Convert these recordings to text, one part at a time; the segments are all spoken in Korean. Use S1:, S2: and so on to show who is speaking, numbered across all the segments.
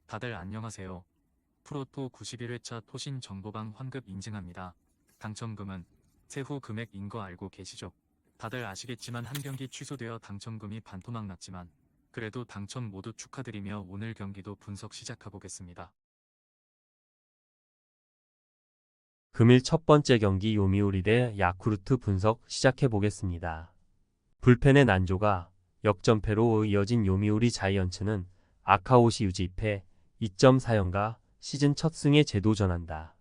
S1: 다들 안녕하세요. 프로토 91회차 토신 정보방 환급 인증합니다. 당첨금은 세후 금액인 거 알고 계시죠? 다들 아시겠지만 한 경기 취소되어 당첨금이 반토막 났지만 그래도 당첨 모두 축하드리며 오늘 경기도 분석 시작해보겠습니다.
S2: 금일 첫 번째 경기 요미우리 대 야쿠르트 분석 시작해보겠습니다. 불펜의 난조가 역전패로 이어진 요미우리 자이언츠는 아카오시 유지패 2.4연가 시즌 첫 승에 재도전한다.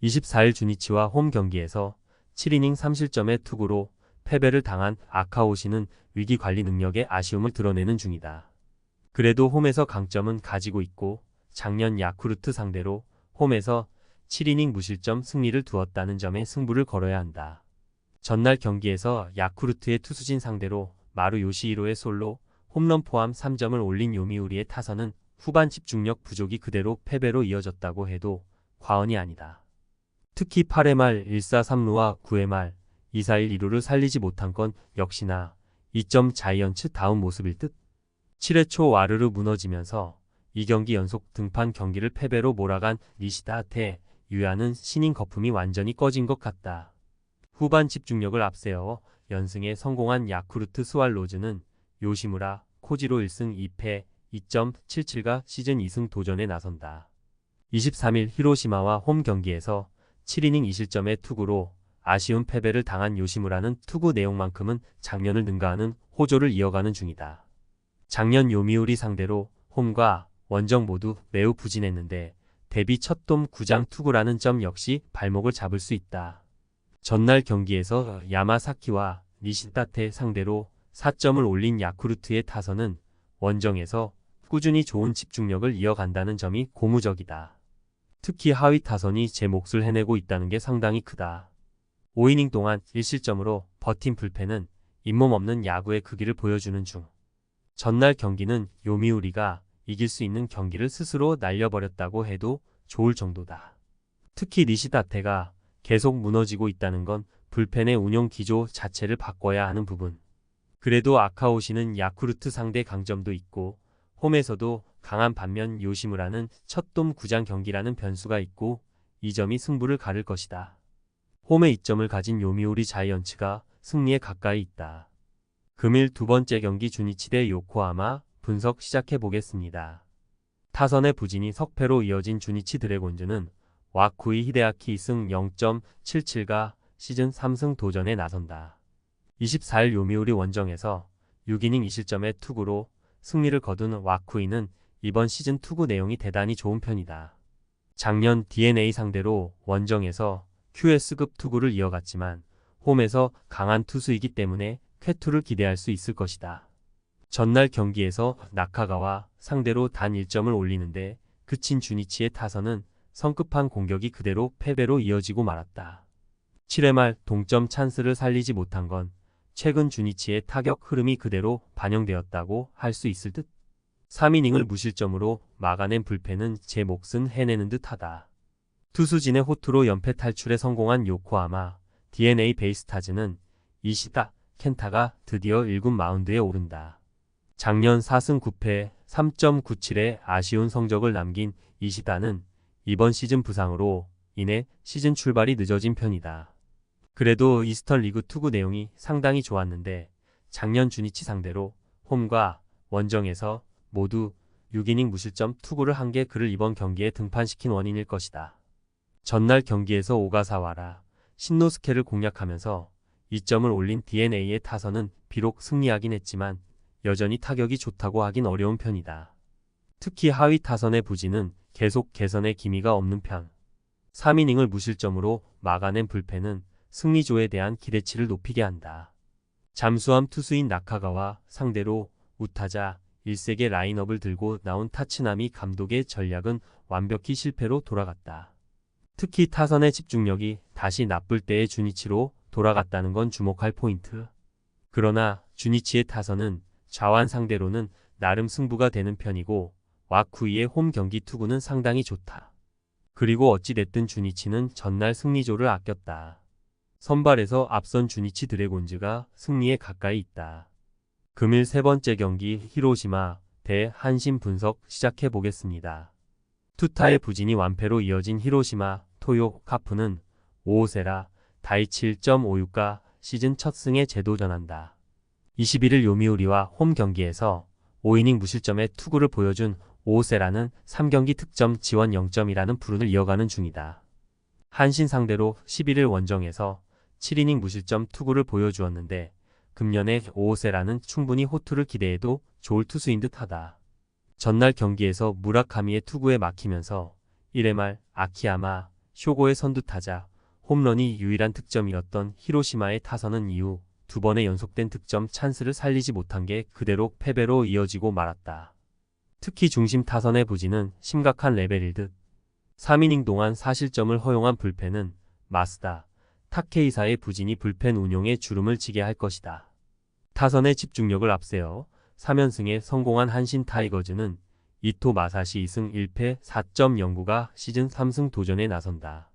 S2: 24일 주니치와 홈 경기에서 7이닝 3실점의 투구로 패배를 당한 아카오시는 위기관리 능력에 아쉬움을 드러내는 중이다. 그래도 홈에서 강점은 가지고 있고 작년 야쿠르트 상대로 홈에서 7이닝 무실점 승리를 두었다는 점에 승부를 걸어야 한다. 전날 경기에서 야쿠르트의 투수진 상대로 마루 요시히로의 솔로, 홈런 포함 3점을 올린 요미우리의 타선은 후반 집중력 부족이 그대로 패배로 이어졌다고 해도 과언이 아니다. 특히 8회 말 1사 3루와 9회 말 2사 1, 2루를 살리지 못한 건 역시나 2점 자이언츠 다운 모습일 듯. 7회 초 와르르 무너지면서 2경기 연속 등판 경기를 패배로 몰아간 니시다테 유야는 신인 거품이 완전히 꺼진 것 같다. 후반 집중력을 앞세워 연승에 성공한 야쿠르트 스왈로즈는 요시무라, 코지로 1승 2패 2.77가 시즌 2승 도전에 나선다. 23일 히로시마와 홈 경기에서 7이닝 2실점의 투구로 아쉬운 패배를 당한 요시무라는 투구 내용만큼은 작년을 능가하는 호조를 이어가는 중이다. 작년 요미우리 상대로 홈과 원정 모두 매우 부진했는데 데뷔 첫 돔 9장 투구라는 점 역시 발목을 잡을 수 있다. 전날 경기에서 야마사키와 니시다테 상대로 4점을 올린 야쿠르트의 타선은 원정에서 꾸준히 좋은 집중력을 이어간다는 점이 고무적이다. 특히 하위 타선이 제 몫을 해내고 있다는 게 상당히 크다. 5이닝 동안 1실점으로 버틴 불펜은 잇몸 없는 야구의 크기를 보여주는 중. 전날 경기는 요미우리가 이길 수 있는 경기를 스스로 날려버렸다고 해도 좋을 정도다. 특히 니시다테가 계속 무너지고 있다는 건 불펜의 운용 기조 자체를 바꿔야 하는 부분. 그래도 아카오시는 야쿠르트 상대 강점도 있고 홈에서도 강한 반면 요시무라는 첫돔 9장 경기라는 변수가 있고 이 점이 승부를 가를 것이다. 홈에 이점을 가진 요미우리 자이언츠가 승리에 가까이 있다. 금일 두 번째 경기 주니치 대 요코하마 분석 시작해보겠습니다. 타선의 부진이 석패로 이어진 주니치 드래곤즈는 와쿠이 히데아키 2승 0.77가 시즌 3승 도전에 나선다. 24일 요미우리 원정에서 6이닝 2실점의 투구로 승리를 거둔 와쿠이는 이번 시즌 투구 내용이 대단히 좋은 편이다. 작년 DNA 상대로 원정에서 QS급 투구를 이어갔지만 홈에서 강한 투수이기 때문에 쾌투를 기대할 수 있을 것이다. 전날 경기에서 나카가와 상대로 단 1점을 올리는데 그친 주니치의 타선은 성급한 공격이 그대로 패배로 이어지고 말았다. 7회 말 동점 찬스를 살리지 못한 건 최근 주니치의 타격 흐름이 그대로 반영되었다고 할 수 있을 듯. 3이닝을 무실점으로 막아낸 불펜은 제 몫은 해내는 듯하다. 투수진의 호투로 연패 탈출에 성공한 요코하마 DNA 베이스타즈는 이시다 켄타가 드디어 1군 마운드에 오른다. 작년 4승 9패 3.97의 아쉬운 성적을 남긴 이시다는 이번 시즌 부상으로 인해 시즌 출발이 늦어진 편이다. 그래도 이스턴 리그 투구 내용이 상당히 좋았는데 작년 주니치 상대로 홈과 원정에서 모두 6이닝 무실점 투구를 한 게 그를 이번 경기에 등판시킨 원인일 것이다. 전날 경기에서 오가사와라 신노스케를 공략하면서 2점을 올린 DNA의 타선은 비록 승리하긴 했지만 여전히 타격이 좋다고 하긴 어려운 편이다. 특히 하위 타선의 부진은 계속 개선의 기미가 없는 편. 3이닝을 무실점으로 막아낸 불펜은 승리조에 대한 기대치를 높이게 한다. 잠수함 투수인 나카가와 상대로 우타자 1세계 라인업을 들고 나온 타츠나미 감독의 전략은 완벽히 실패로 돌아갔다. 특히 타선의 집중력이 다시 나쁠 때의 주니치로 돌아갔다는 건 주목할 포인트. 그러나 주니치의 타선은 좌완 상대로는 나름 승부가 되는 편이고 와쿠이의 홈 경기 투구는 상당히 좋다. 그리고 어찌됐든 주니치는 전날 승리조를 아꼈다. 선발에서 앞선 주니치 드래곤즈가 승리에 가까이 있다. 금일 세 번째 경기 히로시마 대 한신 분석 시작해보겠습니다. 투타의 부진이 완패로 이어진 히로시마, 토요, 카프는 5호세라, 다이치 1.56가 시즌 첫 승에 재도전한다. 21일 요미우리와 홈 경기에서 5이닝 무실점의 투구를 보여준 5호세라는 3경기 득점 지원 0점이라는 불운을 이어가는 중이다. 한신 상대로 11일 원정에서 7이닝 무실점 투구를 보여주었는데 금년의 5호세라는 충분히 호투를 기대해도 좋을 투수인 듯하다. 전날 경기에서 무라카미의 투구에 막히면서 1회 말 아키야마, 쇼고의 선두타자, 홈런이 유일한 득점이었던 히로시마의 타선은 이후 2번의 연속된 득점 찬스를 살리지 못한 게 그대로 패배로 이어지고 말았다. 특히 중심 타선의 부진은 심각한 레벨일 듯. 3이닝 동안 4실점을 허용한 불펜은 마스다, 타케이사의 부진이 불펜 운용에 주름을 지게 할 것이다. 타선의 집중력을 앞세워 3연승에 성공한 한신 타이거즈는 이토 마사시 2승 1패 4.09가 시즌 3승 도전에 나선다.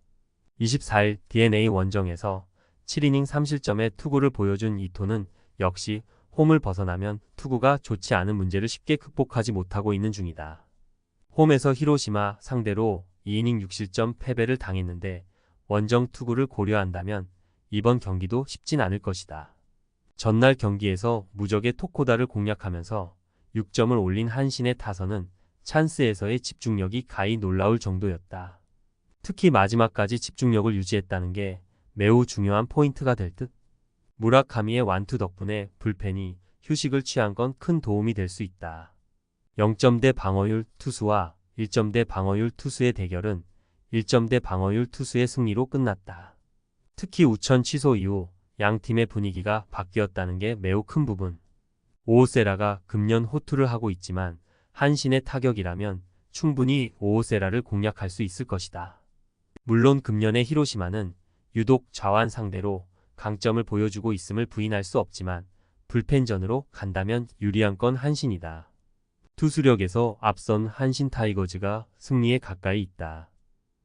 S2: 24일 DNA 원정에서 7이닝 3실점의 투구를 보여준 이토는 역시 홈을 벗어나면 투구가 좋지 않은 문제를 쉽게 극복하지 못하고 있는 중이다. 홈에서 히로시마 상대로 2이닝 6실점 패배를 당했는데 원정 투구를 고려한다면 이번 경기도 쉽진 않을 것이다. 전날 경기에서 무적의 토코다를 공략하면서 6점을 올린 한신의 타선은 찬스에서의 집중력이 가히 놀라울 정도였다. 특히 마지막까지 집중력을 유지했다는 게 매우 중요한 포인트가 될 듯. 무라카미의 완투 덕분에 불펜이 휴식을 취한 건 큰 도움이 될 수 있다. 0점대 방어율 투수와 1점대 방어율 투수의 대결은 1점대 방어율 투수의 승리로 끝났다. 특히 우천 취소 이후 양 팀의 분위기가 바뀌었다는 게 매우 큰 부분. 오호세라가 금년 호투를 하고 있지만 한신의 타격이라면 충분히 오호세라를 공략할 수 있을 것이다. 물론 금년의 히로시마는 유독 좌완 상대로 강점을 보여주고 있음을 부인할 수 없지만 불펜전으로 간다면 유리한 건 한신이다. 투수력에서 앞선 한신 타이거즈가 승리에 가까이 있다.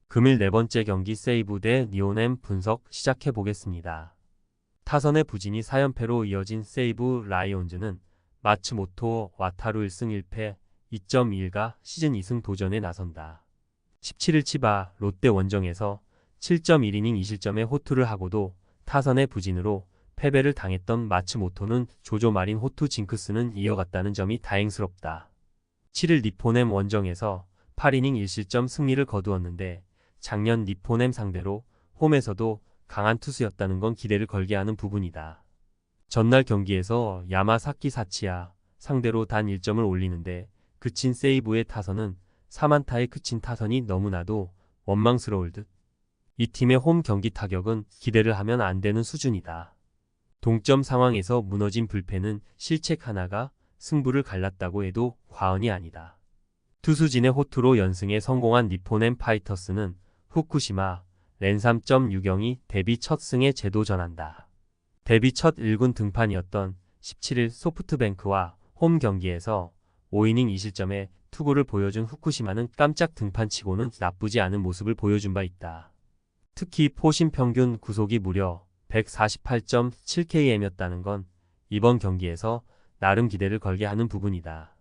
S2: 금일 네 번째 경기 세이브 대 니온엠 분석 시작해 보겠습니다. 타선의 부진이 4연패로 이어진 세이브 라이온즈는 마츠모토 와타루 1승 1패 2.21가 시즌 2승 도전에 나선다. 17일 치바 롯데 원정에서 7.1이닝 2실점의 호투를 하고도 타선의 부진으로 패배를 당했던 마츠모토는 조조마린 호투 징크스는 이어갔다는 점이 다행스럽다. 7일 니포넴 원정에서 8이닝 1실점 승리를 거두었는데 작년 니포넴 상대로 홈에서도 강한 투수였다는 건 기대를 걸게 하는 부분이다. 전날 경기에서 야마사키 사치야 상대로 단 1점을 올리는데 그친 세이브의 타선은 4안타에 그친 타선이 너무나도 원망스러울 듯. 이 팀의 홈 경기 타격은 기대를 하면 안 되는 수준이다. 동점 상황에서 무너진 불펜은 실책 하나가 승부를 갈랐다고 해도 과언이 아니다. 투수진의 호투로 연승에 성공한 니포넴 파이터스는 후쿠시마 랜 3.6경이 데뷔 첫 승에 재도전한다. 데뷔 첫 1군 등판이었던 17일 소프트뱅크와 홈 경기에서 5이닝 2실점의 투구를 보여준 후쿠시마는 깜짝 등판치고는 나쁘지 않은 모습을 보여준 바 있다. 특히 포심 평균 구속이 무려 148.7km였다는 건 이번 경기에서 나름 기대를 걸게 하는 부분이다.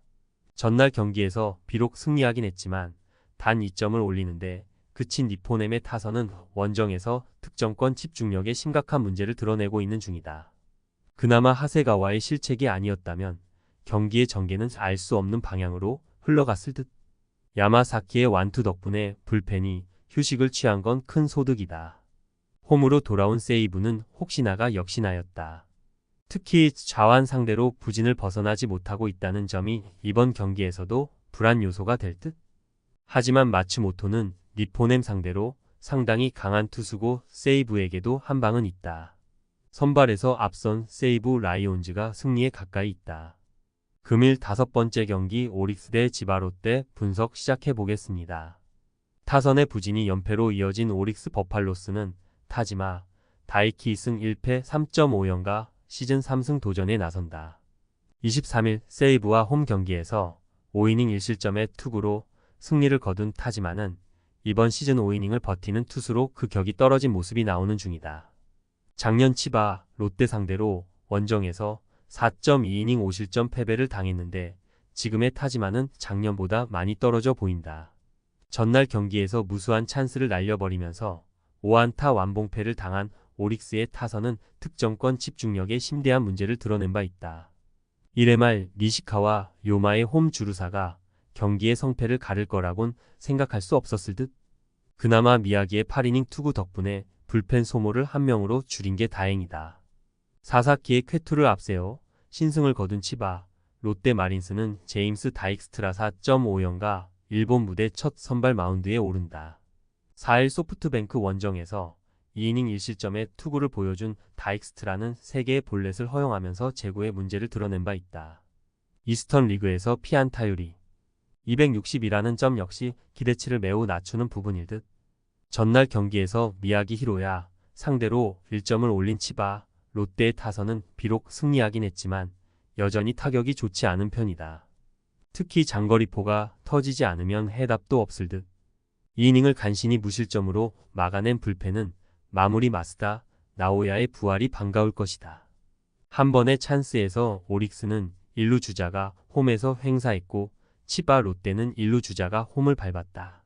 S2: 전날 경기에서 비록 승리하긴 했지만 단 2점을 올리는데 그친 니포넴의 타선은 원정에서 득점권 집중력에 심각한 문제를 드러내고 있는 중이다. 그나마 하세가와의 실책이 아니었다면 경기의 전개는 알 수 없는 방향으로 흘러갔을 듯. 야마사키의 완투 덕분에 불펜이 휴식을 취한 건 큰 소득이다. 홈으로 돌아온 세이브는 혹시나가 역시나였다. 특히 좌완 상대로 부진을 벗어나지 못하고 있다는 점이 이번 경기에서도 불안 요소가 될 듯. 하지만 마츠모토는 니포넴 상대로 상당히 강한 투수고 세이브에게도 한 방은 있다. 선발에서 앞선 세이브 라이온즈가 승리에 가까이 있다. 금일 5번째 경기 오릭스 대 지바롯데 분석 시작해 보겠습니다. 타선의 부진이 연패로 이어진 오릭스 버팔로스는 타지마, 다이키 2승 1패 3.50가 시즌 3승 도전에 나선다. 23일 세이브와 홈 경기에서 5이닝 1실점의 투구로 승리를 거둔 타지마는 이번 시즌 5이닝을 버티는 투수로 그 격이 떨어진 모습이 나오는 중이다. 작년 치바 롯데 상대로 원정에서 4.2이닝 5실점 패배를 당했는데 지금의 타지마는 작년보다 많이 떨어져 보인다. 전날 경기에서 무수한 찬스를 날려버리면서 5안타 완봉패를 당한 오릭스의 타선은 득점권 집중력에 심대한 문제를 드러낸 바 있다. 1회 말 니시카와 요마의 홈 주루사가 경기의 성패를 가를 거라곤 생각할 수 없었을 듯. 그나마 미야기의 8이닝 투구 덕분에 불펜 소모를 한 명으로 줄인 게 다행이다. 사사키의 쾌투를 앞세워 신승을 거둔 치바, 롯데 마린스는 제임스 다익스트라 4.5연가 일본 무대 첫 선발 마운드에 오른다. 4일 소프트뱅크 원정에서 2이닝 1실점의 투구를 보여준 다익스트라는 3개의 볼넷을 허용하면서 제구의 문제를 드러낸 바 있다. 이스턴 리그에서 피안타율이 260이라는 점 역시 기대치를 매우 낮추는 부분일 듯. 전날 경기에서 미야기 히로야 상대로 1점을 올린 치바, 롯데의 타선은 비록 승리하긴 했지만 여전히 타격이 좋지 않은 편이다. 특히 장거리포가 터지지 않으면 해답도 없을 듯. 2이닝을 간신히 무실점으로 막아낸 불펜은 마무리 마스다 나오야의 부활이 반가울 것이다. 한 번의 찬스에서 오릭스는 1루 주자가 홈에서 횡사했고 치바 롯데는 1루 주자가 홈을 밟았다.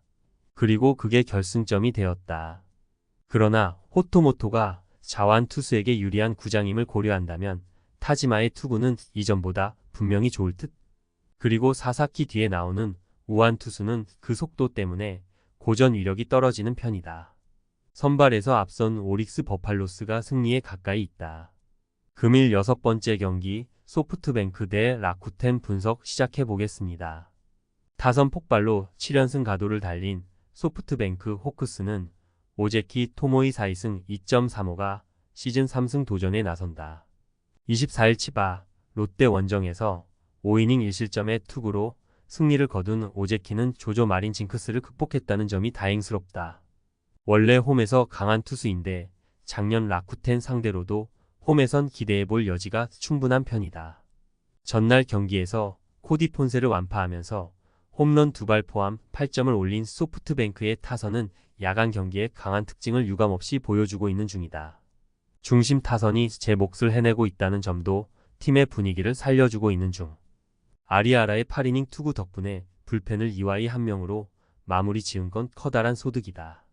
S2: 그리고 그게 결승점이 되었다. 그러나 호토모토가 자완 투수에게 유리한 구장임을 고려한다면 타지마의 투구는 이전보다 분명히 좋을 듯. 그리고 사사키 뒤에 나오는 우완 투수는 그 속도 때문에 고전 위력이 떨어지는 편이다. 선발에서 앞선 오릭스 버팔로스가 승리에 가까이 있다. 금일 6번째 경기 소프트뱅크 대 라쿠텐 분석 시작해 보겠습니다. 타선 폭발로 7연승 가도를 달린 소프트뱅크 호크스는 오제키 토모이 4위승 2.35가 시즌 3승 도전에 나선다. 24일 치바 롯데 원정에서 5이닝 1실점의 투구로 승리를 거둔 오제키는 조조 마린 징크스를 극복했다는 점이 다행스럽다. 원래 홈에서 강한 투수인데 작년 라쿠텐 상대로도 홈에선 기대해볼 여지가 충분한 편이다. 전날 경기에서 코디 폰세를 완파하면서 홈런 2발 포함 8점을 올린 소프트뱅크의 타선은 야간 경기에 강한 특징을 유감없이 보여주고 있는 중이다. 중심 타선이 제 몫을 해내고 있다는 점도 팀의 분위기를 살려주고 있는 중. 아리아라의 8이닝 투구 덕분에 불펜을 이와이 한 명으로 마무리 지은 건 커다란 소득이다.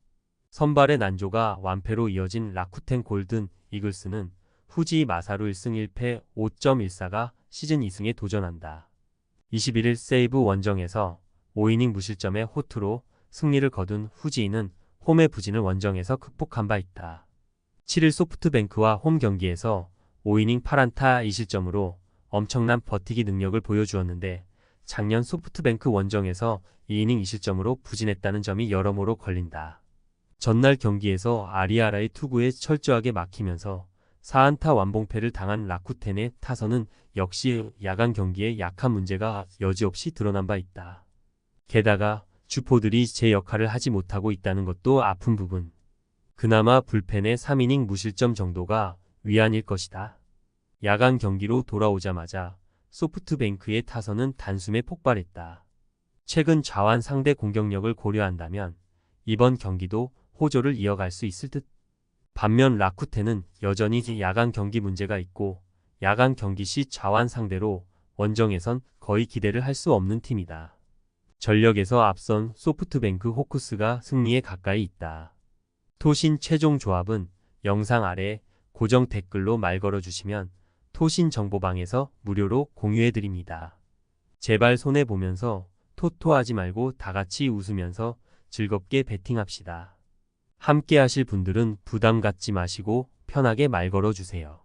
S2: 선발의 난조가 완패로 이어진 라쿠텐 골든 이글스는 후지 마사루 1승 1패 5.14가 시즌 2승에 도전한다. 21일 세이브 원정에서 5이닝 무실점의 호투로 승리를 거둔 후지인은 홈의 부진을 원정에서 극복한 바 있다. 7일 소프트뱅크와 홈 경기에서 5이닝 8안타 2실점으로 엄청난 버티기 능력을 보여주었는데 작년 소프트뱅크 원정에서 2이닝 2실점으로 부진했다는 점이 여러모로 걸린다. 전날 경기에서 아리아라의 투구에 철저하게 막히면서 4안타 완봉패를 당한 라쿠텐의 타선은 역시 야간 경기에 약한 문제가 여지없이 드러난 바 있다. 게다가 주포들이 제 역할을 하지 못하고 있다는 것도 아픈 부분. 그나마 불펜의 3이닝 무실점 정도가 위안일 것이다. 야간 경기로 돌아오자마자 소프트뱅크의 타선은 단숨에 폭발했다. 최근 좌완 상대 공격력을 고려한다면 이번 경기도 호조를 이어갈 수 있을 듯. 반면 라쿠텐은 여전히 야간 경기 문제가 있고 야간 경기 시 좌완 상대로 원정에선 거의 기대를 할 수 없는 팀이다. 전력에서 앞선 소프트뱅크 호크스가 승리에 가까이 있다. 토신 최종 조합은 영상 아래 고정 댓글로 말 걸어주시면 토신 정보방에서 무료로 공유해드립니다. 제발 손해보면서 토토하지 말고 다같이 웃으면서 즐겁게 베팅합시다. 함께 하실 분들은 부담 갖지 마시고 편하게 말 걸어주세요.